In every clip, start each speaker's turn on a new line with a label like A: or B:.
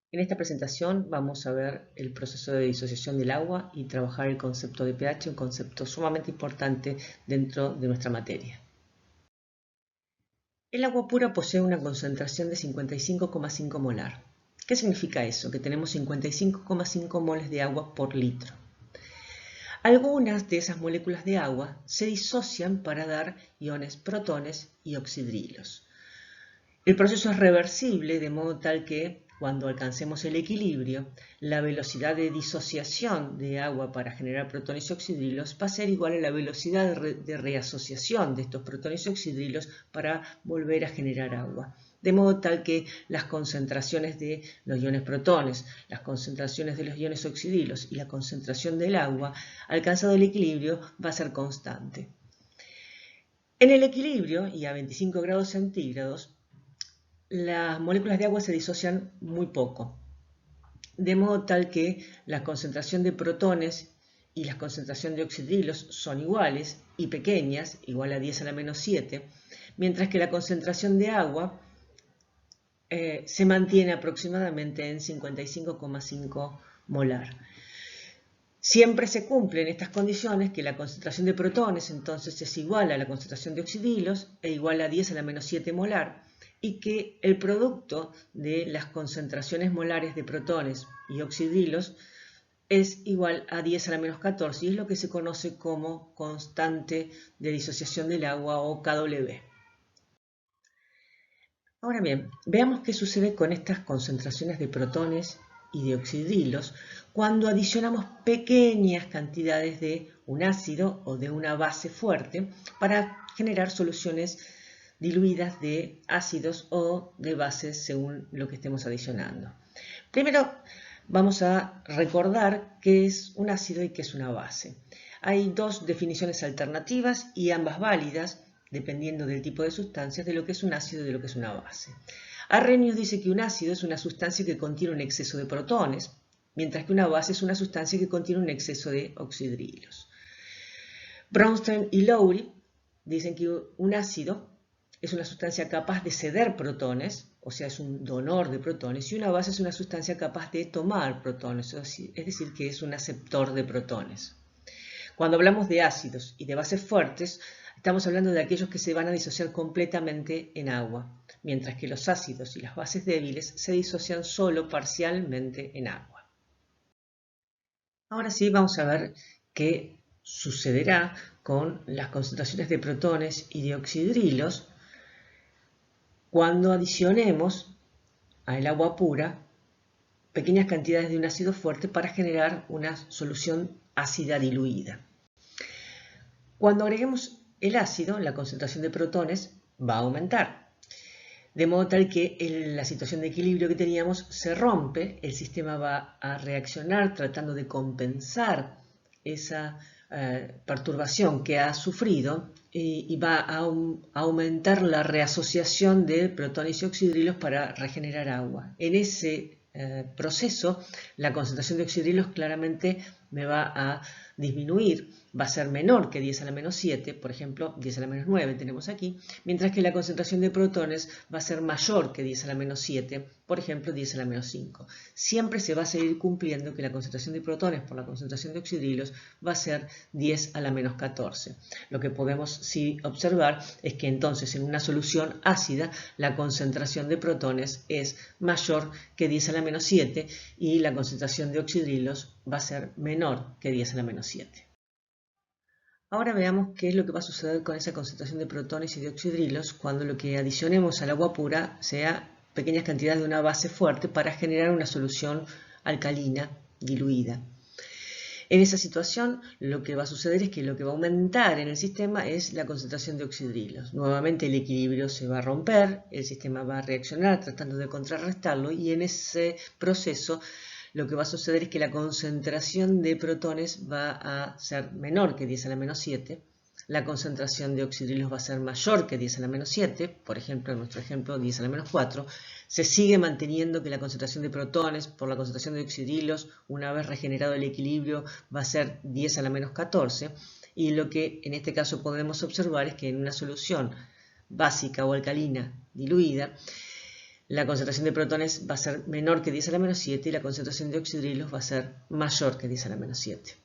A: En esta presentación vamos a ver el proceso de disociación del agua y trabajar el concepto de pH, un concepto sumamente importante dentro de nuestra materia. El agua pura posee una concentración de 55,5 molar. ¿Qué significa eso? Que tenemos 55,5 moles de agua por litro. Algunas de esas moléculas de agua se disocian para dar iones protones y oxidrilos. El proceso es reversible de modo tal que cuando alcancemos el equilibrio, la velocidad de disociación de agua para generar protones y oxidrilos va a ser igual a la velocidad de reasociación de estos protones y oxidrilos para volver a generar agua. De modo tal que las concentraciones de los iones protones, las concentraciones de los iones oxidrilos y la concentración del agua, alcanzado el equilibrio, va a ser constante. En el equilibrio y a 25 grados centígrados, las moléculas de agua se disocian muy poco, de modo tal que la concentración de protones y la concentración de oxidrilos son iguales y pequeñas, igual a 10 a la menos 7, mientras que la concentración de agua se mantiene aproximadamente en 55,5 molar. Siempre se cumplen estas condiciones, que la concentración de protones entonces es igual a la concentración de oxidrilos e igual a 10 a la menos 7 molar, y que el producto de las concentraciones molares de protones y oxidrilos es igual a 10 a la menos 14, y es lo que se conoce como constante de disociación del agua o KW. Ahora bien, veamos qué sucede con estas concentraciones de protones y de oxidrilos cuando adicionamos pequeñas cantidades de un ácido o de una base fuerte para generar soluciones diluidas de ácidos o de bases según lo que estemos adicionando. Primero vamos a recordar qué es un ácido y qué es una base. Hay dos definiciones alternativas y ambas válidas dependiendo del tipo de sustancias, de lo que es un ácido y de lo que es una base. Arrhenius dice que un ácido es una sustancia que contiene un exceso de protones, mientras que una base es una sustancia que contiene un exceso de oxidrilos. Brownstein y Lowry dicen que un ácido es una sustancia capaz de ceder protones, o sea, es un donor de protones, y una base es una sustancia capaz de tomar protones, es decir, que es un aceptor de protones. Cuando hablamos de ácidos y de bases fuertes, estamos hablando de aquellos que se van a disociar completamente en agua, mientras que los ácidos y las bases débiles se disocian solo parcialmente en agua. Ahora sí vamos a ver qué sucederá con las concentraciones de protones y de oxidrilos cuando adicionemos al agua pura pequeñas cantidades de un ácido fuerte para generar una solución ácida diluida. Cuando agreguemos el ácido, la concentración de protones va a aumentar, de modo tal que la situación de equilibrio que teníamos se rompe, el sistema va a reaccionar tratando de compensar esa perturbación que ha sufrido y va a aumentar la reasociación de protones y oxidrilos para regenerar agua. En ese proceso, la concentración de oxidrilos claramente me va a disminuir, va a ser menor que 10 a la menos 7, por ejemplo, 10 a la menos 9 tenemos aquí, mientras que la concentración de protones va a ser mayor que 10 a la menos 7, por ejemplo, 10 a la menos 5. Siempre se va a seguir cumpliendo que la concentración de protones por la concentración de oxidrilos va a ser 10 a la menos 14. Lo que podemos sí observar es que entonces en una solución ácida la concentración de protones es mayor que 10 a la menos 7 y la concentración de oxidrilos va a ser menor que 10 a la menos 7. Ahora veamos qué es lo que va a suceder con esa concentración de protones y de oxidrilos cuando lo que adicionemos al agua pura sea pequeñas cantidades de una base fuerte para generar una solución alcalina diluida. En esa situación lo que va a suceder es que lo que va a aumentar en el sistema es la concentración de oxidrilos. Nuevamente el equilibrio se va a romper, el sistema va a reaccionar tratando de contrarrestarlo y en ese proceso lo que va a suceder es que la concentración de protones va a ser menor que 10 a la menos 7, la concentración de oxidrilos va a ser mayor que 10 a la menos 7, por ejemplo, en nuestro ejemplo 10 a la menos 4, se sigue manteniendo que la concentración de protones por la concentración de oxidrilos, una vez regenerado el equilibrio, va a ser 10 a la menos 14, y lo que en este caso podemos observar es que en una solución básica o alcalina diluida, la concentración de protones va a ser menor que 10 a la menos 7 y la concentración de oxidrilos va a ser mayor que 10 a la menos 7.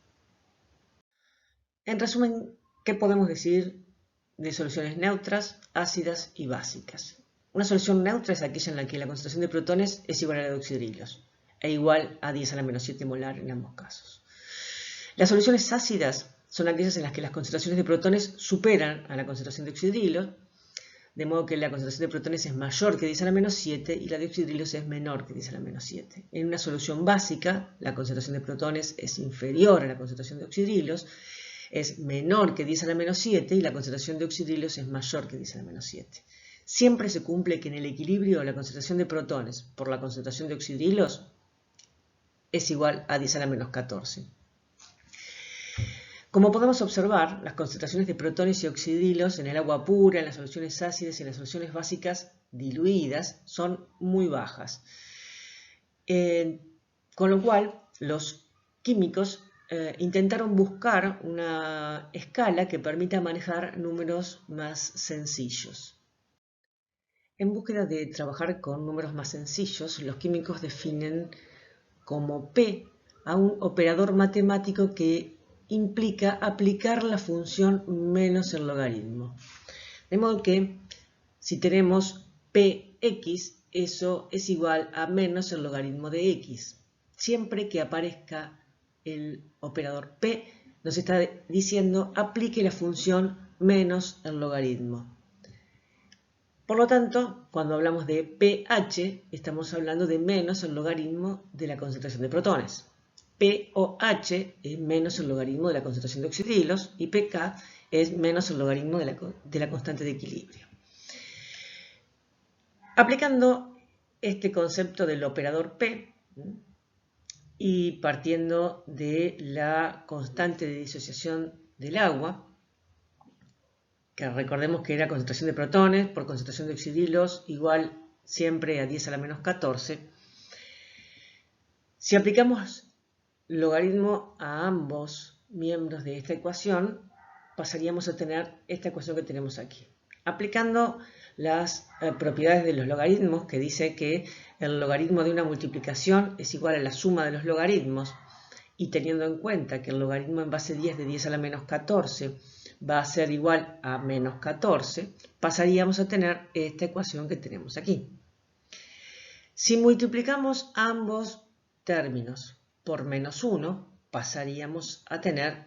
A: En resumen, ¿qué podemos decir de soluciones neutras, ácidas y básicas? Una solución neutra es aquella en la que la concentración de protones es igual a la de oxidrilos e igual a 10 a la menos 7 molar en ambos casos. Las soluciones ácidas son aquellas en las que las concentraciones de protones superan a la concentración de oxidrilos, de modo que la concentración de protones es mayor que 10 a la menos 7 y la de oxidrilos es menor que 10 a la menos 7. En una solución básica, la concentración de protones es inferior a la concentración de oxidrilos, es menor que 10 a la menos 7 y la concentración de oxidrilos es mayor que 10 a la menos 7. Siempre se cumple que en el equilibrio la concentración de protones por la concentración de oxidrilos es igual a 10 a la menos 14. Como podemos observar, las concentraciones de protones y oxidrilos en el agua pura, en las soluciones ácidas y en las soluciones básicas diluidas son muy bajas. Con lo cual, los químicos intentaron buscar una escala que permita manejar números más sencillos. En búsqueda de trabajar con números más sencillos, los químicos definen como P a un operador matemático que implica aplicar la función menos el logaritmo. De modo que si tenemos px, eso es igual a menos el logaritmo de x. Siempre que aparezca el operador p, nos está diciendo aplique la función menos el logaritmo. Por lo tanto, cuando hablamos de pH, estamos hablando de menos el logaritmo de la concentración de protones. POH es menos el logaritmo de la concentración de oxidrilos y pK es menos el logaritmo de la constante de equilibrio. Aplicando este concepto del operador P y partiendo de la constante de disociación del agua, que recordemos que era concentración de protones por concentración de oxidrilos igual siempre a 10 a la menos 14, si aplicamos logaritmo a ambos miembros de esta ecuación, pasaríamos a tener esta ecuación que tenemos aquí. Aplicando las propiedades de los logaritmos, que dice que el logaritmo de una multiplicación es igual a la suma de los logaritmos, y teniendo en cuenta que el logaritmo en base 10 de 10 a la menos 14 va a ser igual a menos 14, pasaríamos a tener esta ecuación que tenemos aquí. Si multiplicamos ambos términos por menos 1, pasaríamos a tener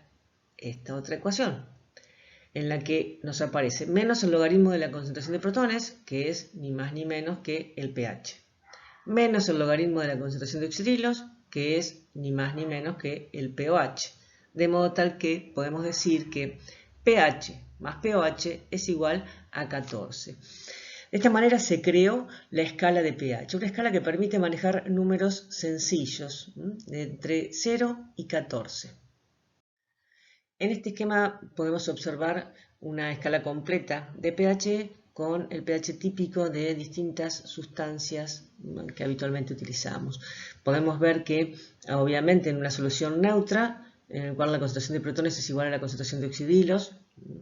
A: esta otra ecuación, en la que nos aparece menos el logaritmo de la concentración de protones, que es ni más ni menos que el pH, menos el logaritmo de la concentración de oxidrilos, que es ni más ni menos que el pOH, de modo tal que podemos decir que pH más pOH es igual a 14. De esta manera se creó la escala de pH, una escala que permite manejar números sencillos, de entre 0 y 14. En este esquema podemos observar una escala completa de pH con el pH típico de distintas sustancias que habitualmente utilizamos. Podemos ver que, obviamente, en una solución neutra, en la cual la concentración de protones es igual a la concentración de oxidrilos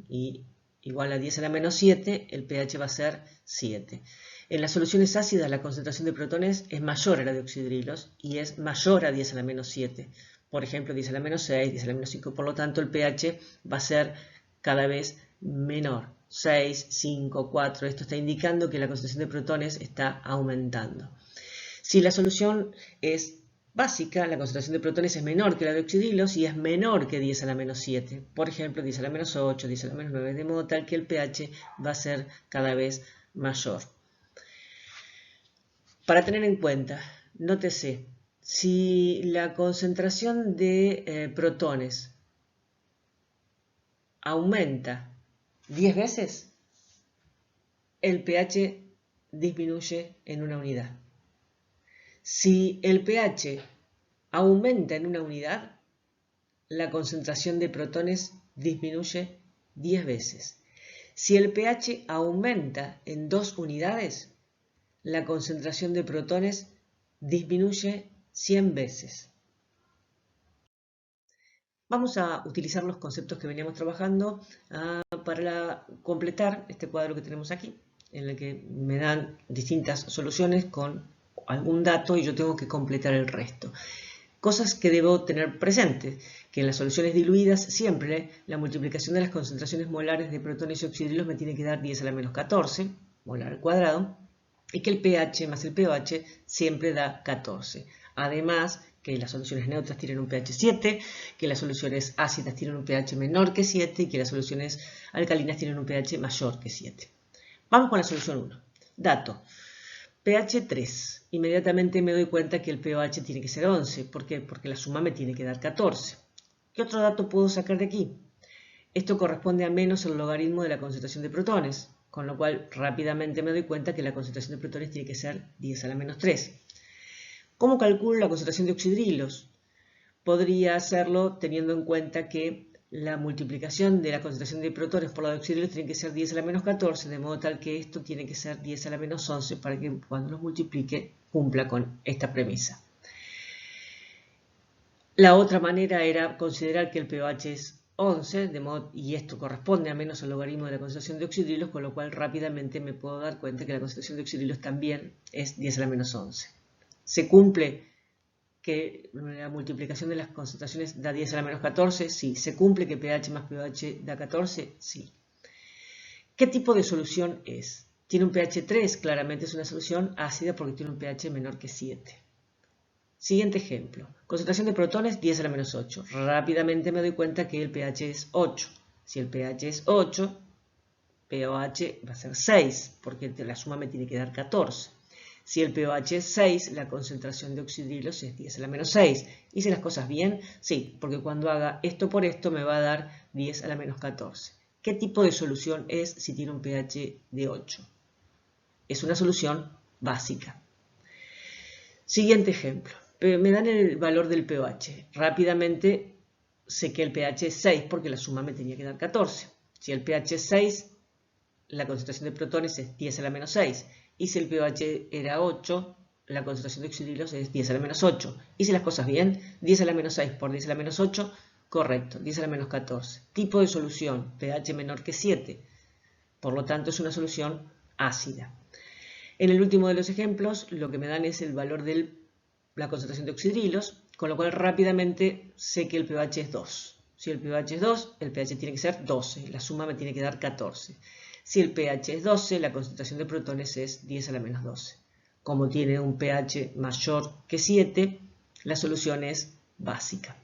A: y igual a 10 a la menos 7, el pH va a ser 7. En las soluciones ácidas la concentración de protones es mayor a la de oxidrilos y es mayor a 10 a la menos 7. Por ejemplo, 10 a la menos 6, 10 a la menos 5. Por lo tanto, el pH va a ser cada vez menor. 6, 5, 4. Esto está indicando que la concentración de protones está aumentando. Si la solución es básica, la concentración de protones es menor que la de oxidrilos y es menor que 10 a la menos 7. Por ejemplo, 10 a la menos 8, 10 a la menos 9, de modo tal que el pH va a ser cada vez mayor. Para tener en cuenta, nótese, si la concentración de protones aumenta 10 veces, el pH disminuye en una unidad. Si el pH aumenta en una unidad, la concentración de protones disminuye 10 veces. Si el pH aumenta en 2 unidades, la concentración de protones disminuye 100 veces. Vamos a utilizar los conceptos que veníamos trabajando para completar este cuadro que tenemos aquí. en el que me dan distintas soluciones con algún dato y yo tengo que completar el resto. Cosas que debo tener presentes, que en las soluciones diluidas siempre la multiplicación de las concentraciones molares de protones y oxidrilos me tiene que dar 10 a la menos 14, molar al cuadrado, y que el pH más el pOH siempre da 14. Además, que las soluciones neutras tienen un pH 7, que las soluciones ácidas tienen un pH menor que 7 y que las soluciones alcalinas tienen un pH mayor que 7. Vamos con la solución 1. Dato. pH 3. Inmediatamente me doy cuenta que el pOH tiene que ser 11. ¿Por qué? Porque la suma me tiene que dar 14. ¿Qué otro dato puedo sacar de aquí? Esto corresponde a menos el logaritmo de la concentración de protones, con lo cual rápidamente me doy cuenta que la concentración de protones tiene que ser 10 a la menos 3. ¿Cómo calculo la concentración de oxidrilos? Podría hacerlo teniendo en cuenta que la multiplicación de la concentración de protones por la de oxidrilos tiene que ser 10 a la menos 14, de modo tal que esto tiene que ser 10 a la menos 11 para que cuando los multiplique cumpla con esta premisa. La otra manera era considerar que el pOH es 11, y esto corresponde a menos el logaritmo de la concentración de oxidrilos, con lo cual rápidamente me puedo dar cuenta que la concentración de oxidrilos también es 10 a la menos 11. ¿Se cumple que la multiplicación de las concentraciones da 10 a la menos 14? Sí. ¿Se cumple que pH más pOH da 14? Sí. ¿Qué tipo de solución es? Tiene un pH 3, claramente es una solución ácida porque tiene un pH menor que 7. Siguiente ejemplo. Concentración de protones 10 a la menos 8. Rápidamente me doy cuenta que el pH es 8. Si el pH es 8, pOH va a ser 6, porque la suma me tiene que dar 14. Si el pOH es 6, la concentración de oxidrilos es 10 a la menos 6. ¿Hice las cosas bien? Sí, porque cuando haga esto por esto me va a dar 10 a la menos 14. ¿Qué tipo de solución es si tiene un pH de 8? Es una solución básica. Siguiente ejemplo. Me dan el valor del pOH. Rápidamente sé que el pH es 6 porque la suma me tenía que dar 14. Si el pH es 6, la concentración de protones es 10 a la menos 6. Y si el pOH era 8, la concentración de oxidrilos es 10 a la menos 8. ¿Hice las cosas bien? 10 a la menos 6 por 10 a la menos 8, correcto, 10 a la menos 14. Tipo de solución, pH menor que 7. Por lo tanto, es una solución ácida. En el último de los ejemplos, lo que me dan es el valor de la concentración de oxidrilos, con lo cual rápidamente sé que el pH es 2. Si el pH es 2, el pH tiene que ser 12. La suma me tiene que dar 14. Si el pH es 12, la concentración de protones es 10 a la menos 12. Como tiene un pH mayor que 7, la solución es básica.